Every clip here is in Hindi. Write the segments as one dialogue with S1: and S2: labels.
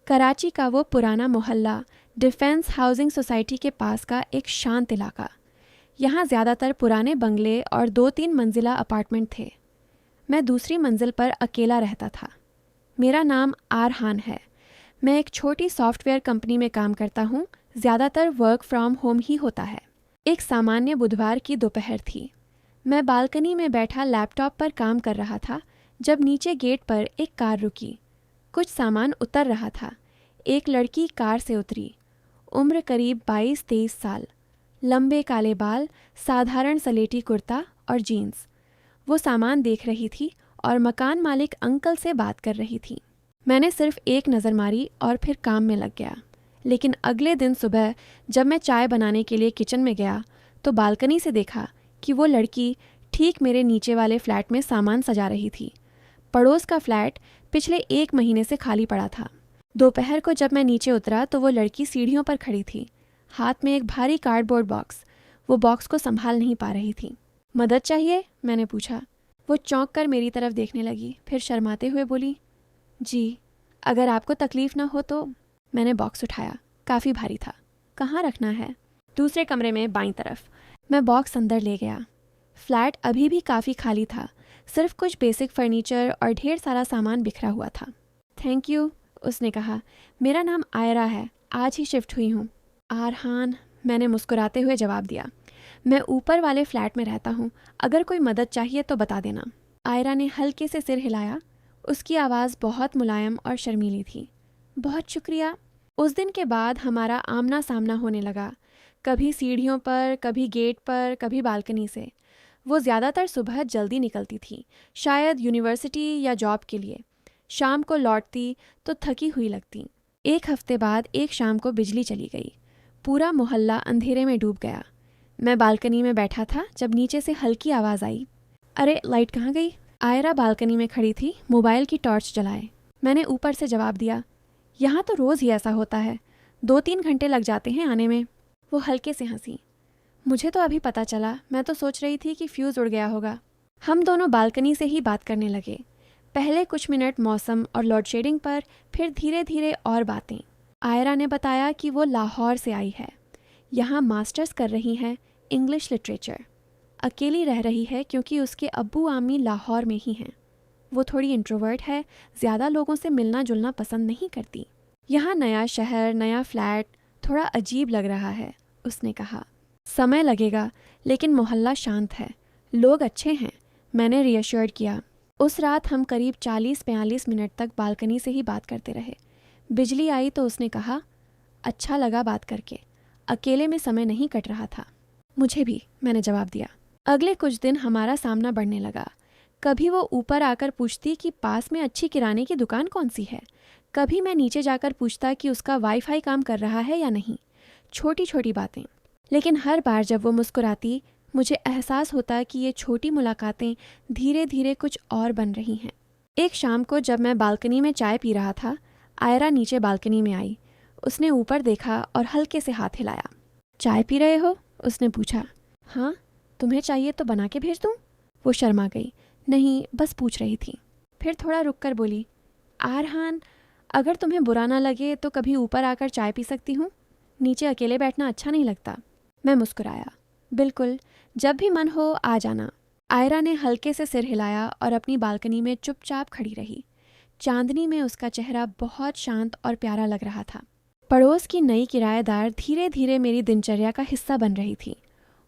S1: कराची का वो पुराना मोहल्ला, डिफेंस हाउसिंग सोसाइटी के पास का एक शांत इलाका। यहाँ ज़्यादातर पुराने बंगले और 2-3 मंजिला अपार्टमेंट थे। मैं दूसरी मंजिल पर अकेला रहता था। मेरा नाम आरहान है। मैं एक छोटी सॉफ्टवेयर कंपनी में काम करता हूँ। ज़्यादातर वर्क फ्रॉम होम ही होता है। एक सामान्य बुधवार की दोपहर थी। मैं बालकनी में बैठा लैपटॉप पर काम कर रहा था जब नीचे गेट पर एक कार रुकी। कुछ सामान उतर रहा था। एक लड़की कार से उतरी। उम्र करीब 22-23 साल। लंबे काले बाल, साधारण सलेटी कुर्ता और जीन्स। वो सामान देख रही थी और मकान मालिक अंकल से बात कर रही थी। मैंने सिर्फ एक नज़र मारी और फिर काम में लग गया। लेकिन अगले दिन सुबह जब मैं चाय बनाने के लिए किचन में गया तो बालकनी से देखा कि वो लड़की ठीक मेरे नीचे वाले फ्लैट में सामान सजा रही थी। पड़ोस का फ्लैट पिछले 1 महीने से खाली पड़ा था। दोपहर को जब मैं नीचे उतरा तो वो लड़की सीढ़ियों पर खड़ी थी, हाथ में एक भारी कार्डबोर्ड बॉक्स। वो बॉक्स को संभाल नहीं पा रही थी। मदद चाहिए? मैंने पूछा। वो चौंक कर मेरी तरफ देखने लगी, फिर शर्माते हुए बोली, जी, अगर आपको तकलीफ ना हो तो। मैंने बॉक्स उठाया। काफ़ी भारी था। कहाँ रखना है? दूसरे कमरे में बाईं तरफ। मैं बॉक्स अंदर ले गया। फ्लैट अभी भी काफ़ी खाली था। सिर्फ कुछ बेसिक फर्नीचर और ढेर सारा सामान बिखरा हुआ था। थैंक यू, उसने कहा। मेरा नाम आयरा है, आज ही शिफ्ट हुई हूँ। आरहान, मैंने मुस्कुराते हुए जवाब दिया। मैं ऊपर वाले फ्लैट में रहता हूँ, अगर कोई मदद चाहिए तो बता देना। आयरा ने हल्के से सिर हिलाया। उसकी आवाज़ बहुत मुलायम और शर्मीली थी। बहुत शुक्रिया। उस दिन के बाद हमारा आमना सामना होने लगा, कभी सीढ़ियों पर, कभी गेट पर, कभी बालकनी से। वो ज़्यादातर सुबह जल्दी निकलती थी, शायद यूनिवर्सिटी या जॉब के लिए। शाम को लौटती तो थकी हुई लगती। एक हफ्ते बाद एक शाम को बिजली चली गई। पूरा मोहल्ला अंधेरे में डूब गया। मैं बालकनी में बैठा था जब नीचे से हल्की आवाज़ आई, अरे लाइट कहाँ गई? आयरा बालकनी में खड़ी थी, मोबाइल की टॉर्च जलाए। मैंने ऊपर से जवाब दिया, यहाँ तो रोज़ ही ऐसा होता है, 2-3 घंटे लग जाते हैं आने में। वो हल्के से हंसी। मुझे तो अभी पता चला, मैं तो सोच रही थी कि फ्यूज़ उड़ गया होगा। हम दोनों बालकनी से ही बात करने लगे। पहले कुछ मिनट मौसम और लोड शेडिंग पर, फिर धीरे धीरे और बातें। आयरा ने बताया कि वो लाहौर से आई है, यहाँ मास्टर्स कर रही हैं इंग्लिश लिटरेचर। अकेली रह रही है क्योंकि उसके अब्बू आमी लाहौर में ही हैं। वो थोड़ी इंट्रोवर्ट है, ज़्यादा लोगों से मिलना जुलना पसंद नहीं करती। यहाँ नया शहर, नया फ्लैट, थोड़ा अजीब लग रहा है, उसने कहा। समय लगेगा, लेकिन मोहल्ला शांत है, लोग अच्छे हैं, मैंने रियश्योर्ड किया। उस रात हम करीब 40-45 मिनट तक बालकनी से ही बात करते रहे। बिजली आई तो उसने कहा, अच्छा लगा बात करके, अकेले में समय नहीं कट रहा था। मुझे भी, मैंने जवाब दिया। अगले कुछ दिन हमारा सामना बढ़ने लगा। कभी वो ऊपर आकर पूछती कि पास में अच्छी किराने की दुकान कौन सी है। कभी मैं नीचे जाकर पूछता कि उसका वाईफाई काम कर रहा है या नहीं। छोटी छोटी बातें। लेकिन हर बार जब वो मुस्कुराती, मुझे एहसास होता कि ये छोटी मुलाकातें धीरे धीरे कुछ और बन रही हैं। एक शाम को जब मैं बालकनी में चाय पी रहा था, आयरा नीचे बालकनी में आई। उसने ऊपर देखा और हल्के से हाथ हिलाया। चाय पी रहे हो? उसने पूछा। हाँ, तुम्हें चाहिए तो बना के भेज दूँ? वो शर्मा गई। नहीं, बस पूछ रही थी। फिर थोड़ा रुक कर बोली, आरहान, अगर तुम्हें बुरा ना लगे तो कभी ऊपर आकर चाय पी सकती हूँ? नीचे अकेले बैठना अच्छा नहीं लगता। मैं मुस्कुराया। बिल्कुल, जब भी मन हो आ जाना। आयरा ने हल्के से सिर हिलाया और अपनी बालकनी में चुपचाप खड़ी रही। चांदनी में उसका चेहरा बहुत शांत और प्यारा लग रहा था। पड़ोस की नई किराएदार धीरे धीरे मेरी दिनचर्या का हिस्सा बन रही थी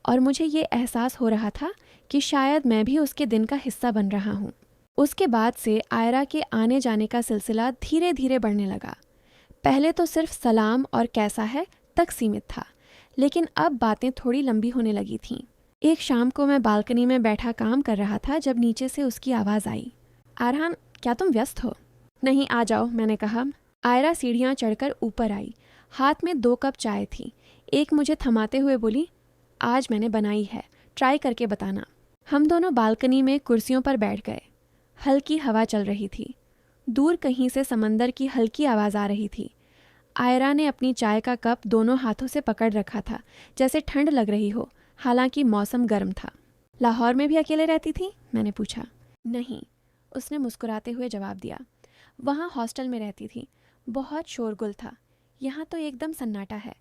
S1: और मुझे ये एहसास हो रहा था कि शायद मैं भी उसके दिन का हिस्सा बन रहा हूँ। उसके बाद से आयरा के आने जाने का सिलसिला धीरे धीरे बढ़ने लगा। पहले तो सिर्फ सलाम और कैसा है तक सीमित था, लेकिन अब बातें थोड़ी लंबी होने लगी थीं। एक शाम को मैं बालकनी में बैठा काम कर रहा था जब नीचे से उसकी आवाज़ आई, आरहान, क्या तुम व्यस्त हो? नहीं, आ जाओ, मैंने कहा। आयरा सीढ़ियाँ चढ़कर ऊपर आई। हाथ में 2 कप चाय थी। एक मुझे थमाते हुए बोली, आज मैंने बनाई है, ट्राई करके बताना। हम दोनों बालकनी में कुर्सियों पर बैठ गए। हल्की हवा चल रही थी। दूर कहीं से समंदर की हल्की आवाज़ आ रही थी। आयरा ने अपनी चाय का कप दोनों हाथों से पकड़ रखा था, जैसे ठंड लग रही हो, हालांकि मौसम गर्म था। लाहौर में भी अकेले रहती थी? मैंने पूछा। नहीं, उसने मुस्कुराते हुए जवाब दिया। वहाँ हॉस्टल में रहती थी। बहुत शोरगुल था। यहाँ तो एकदम सन्नाटा है।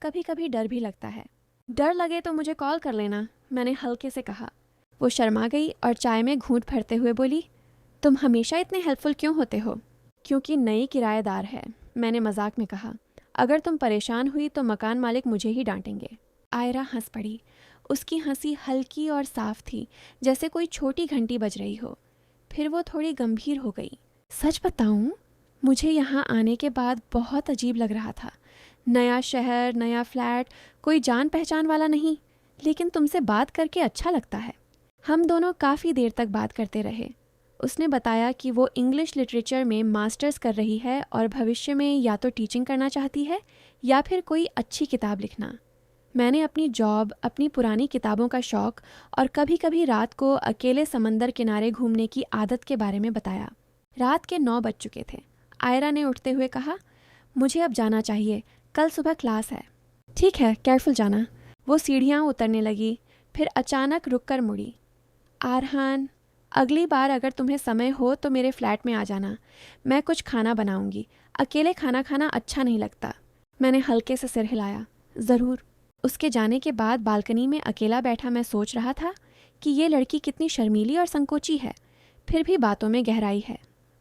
S1: कभी कभी डर भी लगता है। डर लगे तो मुझे कॉल कर लेना, मैंने हल्के से कहा। वो शर्मा गई और चाय में घूंट भरते हुए बोली, तुम हमेशा इतने हेल्पफुल क्यों होते हो? क्योंकि नई किराएदार है, मैंने मजाक में कहा। अगर तुम परेशान हुई तो मकान मालिक मुझे ही डांटेंगे। आयरा हंस पड़ी। उसकी हंसी हल्की और साफ थी, जैसे कोई छोटी घंटी बज रही हो। फिर वो थोड़ी गंभीर हो गई। सच बताऊं, मुझे यहाँ आने के बाद बहुत अजीब लग रहा था। नया शहर, नया फ्लैट, कोई जान पहचान वाला नहीं, लेकिन तुमसे बात करके अच्छा लगता है। हम दोनों काफ़ी देर तक बात करते रहे। उसने बताया कि वो इंग्लिश लिटरेचर में मास्टर्स कर रही है और भविष्य में या तो टीचिंग करना चाहती है या फिर कोई अच्छी किताब लिखना। मैंने अपनी जॉब, अपनी पुरानी किताबों का शौक़ और कभी कभी रात को अकेले समंदर किनारे घूमने की आदत के बारे में बताया। रात के 9 बज चुके थे। आयरा ने उठते हुए कहा, मुझे अब जाना चाहिए, कल सुबह क्लास है। ठीक है, केयरफुल जाना। वो सीढ़ियाँ उतरने लगी, फिर अचानक रुक कर मुड़ी। आरहान, अगली बार अगर तुम्हें समय हो तो मेरे फ्लैट में आ जाना। मैं कुछ खाना बनाऊंगी। अकेले खाना खाना अच्छा नहीं लगता। मैंने हल्के से सिर हिलाया। ज़रूर। उसके जाने के बाद बालकनी में अकेला बैठा मैं सोच रहा था कि ये लड़की कितनी शर्मीली और संकोची है, फिर भी बातों में गहराई है।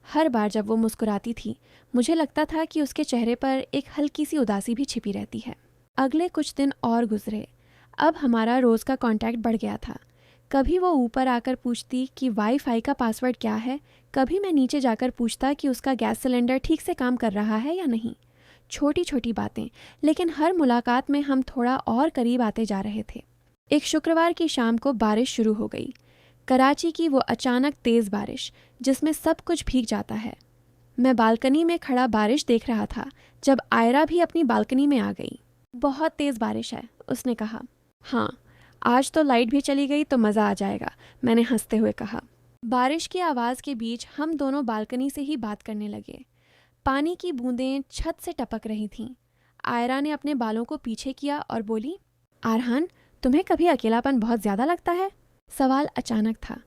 S1: हर बार जब वो मुस्कुराती थी, मुझे लगता था कि उसके चेहरे पर एक हल्की सी उदासी भी छिपी रहती है। अगले कुछ दिन और गुजरे। अब हमारा रोज़ का कांटेक्ट बढ़ गया था। कभी वो ऊपर आकर पूछती कि वाईफाई का पासवर्ड क्या है, कभी मैं नीचे जाकर पूछता कि उसका गैस सिलेंडर ठीक से काम कर रहा है या नहीं। छोटी छोटी बातें, लेकिन हर मुलाकात में हम थोड़ा और करीब आते जा रहे थे। एक शुक्रवार की शाम को बारिश शुरू हो गई। कराची की वो अचानक तेज़ बारिश जिसमें सब कुछ भीग जाता है। मैं बालकनी में खड़ा बारिश देख रहा था जब आयरा भी अपनी बालकनी में आ गई। बहुत तेज़ बारिश है, उसने कहा। हाँ, आज तो लाइट भी चली गई तो मज़ा आ जाएगा, मैंने हंसते हुए कहा। बारिश की आवाज़ के बीच हम दोनों बालकनी से ही बात करने लगे। पानी की बूंदें छत से टपक रही थीं। आयरा ने अपने बालों को पीछे किया और बोली, आरहान, तुम्हें कभी अकेलापन बहुत ज़्यादा लगता है? सवाल अचानक था।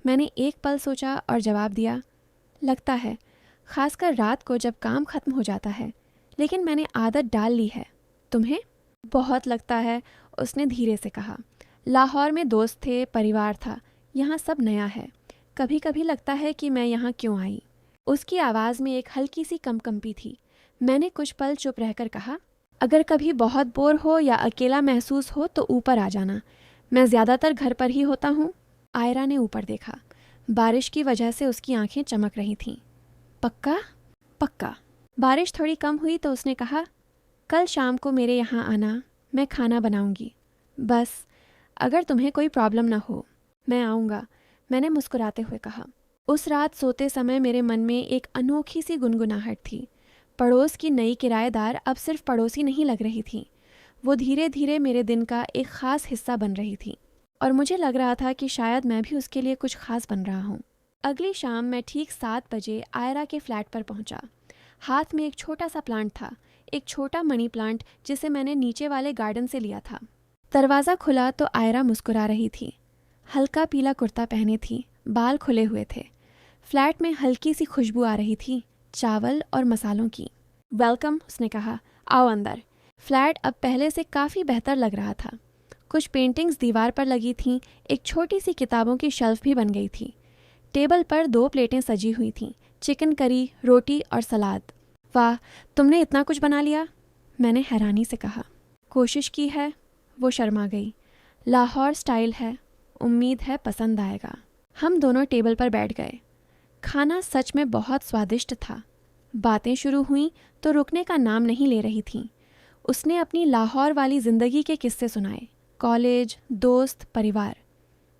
S1: मैंने एक पल सोचा और जवाब दिया, लगता है, खासकर रात को जब काम ख़त्म हो जाता है, लेकिन मैंने आदत डाल ली है। तुम्हें? बहुत लगता है, उसने धीरे से कहा। लाहौर में दोस्त थे, परिवार था, यहाँ सब नया है। कभी कभी लगता है कि मैं यहाँ क्यों आई। उसकी आवाज़ में एक हल्की सी कंपकंपी थी। मैंने कुछ पल चुप रहकर कहा, अगर कभी बहुत बोर हो या अकेला महसूस हो तो ऊपर आ जाना, मैं ज़्यादातर घर पर ही होता हूँ। आयरा ने ऊपर देखा। बारिश की वजह से उसकी आंखें चमक रही थीं। पक्का? पक्का। बारिश थोड़ी कम हुई तो उसने कहा, कल शाम को मेरे यहाँ आना, मैं खाना बनाऊंगी। बस अगर तुम्हें कोई प्रॉब्लम ना हो। मैं आऊँगा, मैंने मुस्कुराते हुए कहा। उस रात सोते समय मेरे मन में एक अनोखी सी गुनगुनाहट थी। पड़ोस की नई किराएदार अब सिर्फ पड़ोसी नहीं लग रही थी, वो धीरे धीरे मेरे दिन का एक ख़ास हिस्सा बन रही थी और मुझे लग रहा था कि शायद मैं भी उसके लिए कुछ ख़ास बन रहा हूँ। अगली शाम मैं ठीक 7 बजे आयरा के फ्लैट पर पहुँचा। हाथ में एक छोटा सा प्लांट था, एक छोटा मनी प्लांट जिसे मैंने नीचे वाले गार्डन से लिया था। दरवाज़ा खुला तो आयरा मुस्कुरा रही थी। हल्का पीला कुर्ता पहने थी, बाल खुले हुए थे। फ्लैट में हल्की सी खुशबू आ रही थी, चावल और मसालों की। वेलकम, उसने कहा, आओ अंदर। फ्लैट अब पहले से काफ़ी बेहतर लग रहा था। कुछ पेंटिंग्स दीवार पर लगी थीं, एक छोटी सी किताबों की शेल्फ भी बन गई थी। टेबल पर 2 प्लेटें सजी हुई थीं, चिकन करी, रोटी और सलाद। वाह, तुमने इतना कुछ बना लिया, मैंने हैरानी से कहा। कोशिश की है, वो शर्मा गई। लाहौर स्टाइल है, उम्मीद है पसंद आएगा। हम दोनों टेबल पर बैठ गए। खाना सच में बहुत स्वादिष्ट था। बातें शुरू हुईं तो रुकने का नाम नहीं ले रही थीं। उसने अपनी लाहौर वाली ज़िंदगी के किस्से सुनाए, कॉलेज, दोस्त, परिवार।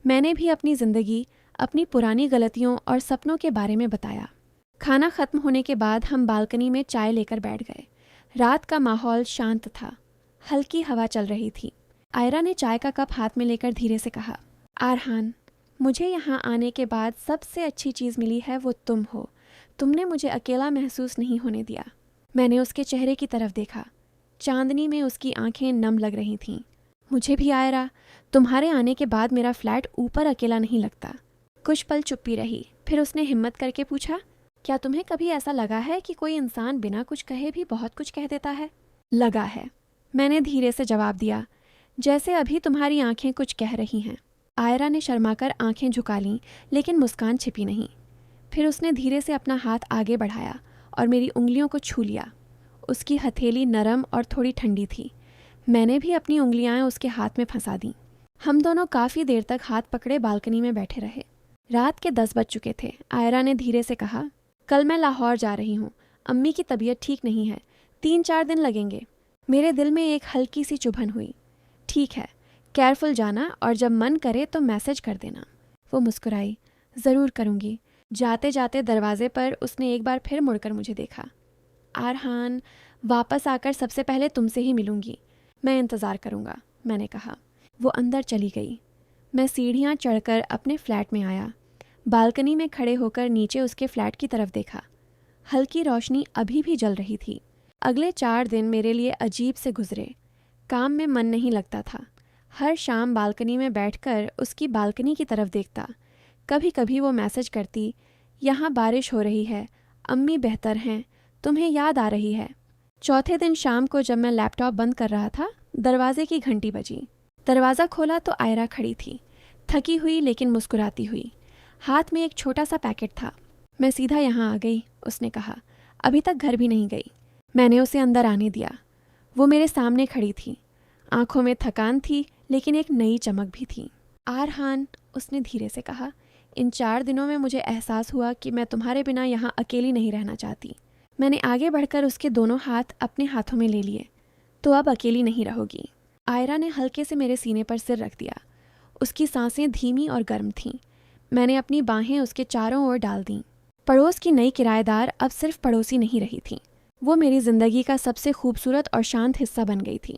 S1: मैंने भी अपनी ज़िंदगी, अपनी पुरानी गलतियों और सपनों के बारे में बताया। खाना ख़त्म होने के बाद हम बालकनी में चाय लेकर बैठ गए। रात का माहौल शांत था, हल्की हवा चल रही थी। आयरा ने चाय का कप हाथ में लेकर धीरे से कहा, आरहान, मुझे यहाँ आने के बाद सबसे अच्छी चीज़ मिली है वो तुम हो। तुमने मुझे अकेला महसूस नहीं होने दिया। मैंने उसके चेहरे की तरफ देखा। चांदनी में उसकी आंखें नम लग रही थीं। मुझे भी आयरा, तुम्हारे आने के बाद मेरा फ्लैट ऊपर अकेला नहीं लगता। कुछ पल चुप्पी रही, फिर उसने हिम्मत करके पूछा, क्या तुम्हें कभी ऐसा लगा है कि कोई इंसान बिना कुछ कहे भी बहुत कुछ कह देता है? लगा है, मैंने धीरे से जवाब दिया, जैसे अभी तुम्हारी आंखें कुछ कह रही हैं। आयरा ने शर्माकर आंखें झुका लीं, लेकिन मुस्कान छिपी नहीं। फिर उसने धीरे से अपना हाथ आगे बढ़ाया और मेरी उंगलियों को छू लिया। उसकी हथेली नरम और थोड़ी ठंडी थी। मैंने भी अपनी उंगलियां उसके हाथ में फंसा दीं। हम दोनों काफ़ी देर तक हाथ पकड़े बालकनी में बैठे रहे। रात के 10 बज चुके थे। आयरा ने धीरे से कहा, कल मैं लाहौर जा रही हूँ। अम्मी की तबीयत ठीक नहीं है, 3-4 दिन लगेंगे। मेरे दिल में एक हल्की सी चुभन हुई। ठीक है, केयरफुल जाना और जब मन करे तो मैसेज कर देना। वो मुस्कुराई। ज़रूर करूँगी। जाते जाते दरवाजे पर उसने एक बार फिर मुड़कर मुझे देखा। आरहान, वापस आकर सबसे पहले तुमसे ही मिलूंगी। मैं इंतज़ार करूँगा, मैंने कहा। वो अंदर चली गई। मैं सीढ़ियाँ चढ़कर अपने फ्लैट में आया। बालकनी में खड़े होकर नीचे उसके फ्लैट की तरफ देखा। हल्की रोशनी अभी भी जल रही थी। अगले 4 दिन मेरे लिए अजीब से गुजरे। काम में मन नहीं लगता था। हर शाम बालकनी में बैठकर उसकी बालकनी की तरफ देखता। कभी कभी वो मैसेज करती, यहाँ बारिश हो रही है, अम्मी बेहतर हैं, तुम्हें याद आ रही है। चौथे दिन शाम को जब मैं लैपटॉप बंद कर रहा था, दरवाजे की घंटी बजी। दरवाज़ा खोला तो आयरा खड़ी थी, थकी हुई लेकिन मुस्कुराती हुई। हाथ में एक छोटा सा पैकेट था। मैं सीधा यहाँ आ गई, उसने कहा। अभी तक घर भी नहीं गई। मैंने उसे अंदर आने दिया। वो मेरे सामने खड़ी थी। आंखों में थकान थी, लेकिन एक नई चमक भी थी। आरहान, उसने धीरे से कहा, इन 4 दिनों में मुझे एहसास हुआ कि मैं तुम्हारे बिना यहाँ अकेली नहीं रहना चाहती। मैंने आगे बढ़कर उसके दोनों हाथ अपने हाथों में ले लिए। तो अब अकेली नहीं रहोगी। आयरा ने हल्के से मेरे सीने पर सिर रख दिया। उसकी सांसें धीमी और गर्म थीं। मैंने अपनी बाहें उसके चारों ओर डाल दीं। पड़ोस की नई किराएदार अब सिर्फ पड़ोसी नहीं रही थी। वो मेरी जिंदगी का सबसे खूबसूरत और शांत हिस्सा बन गई थी।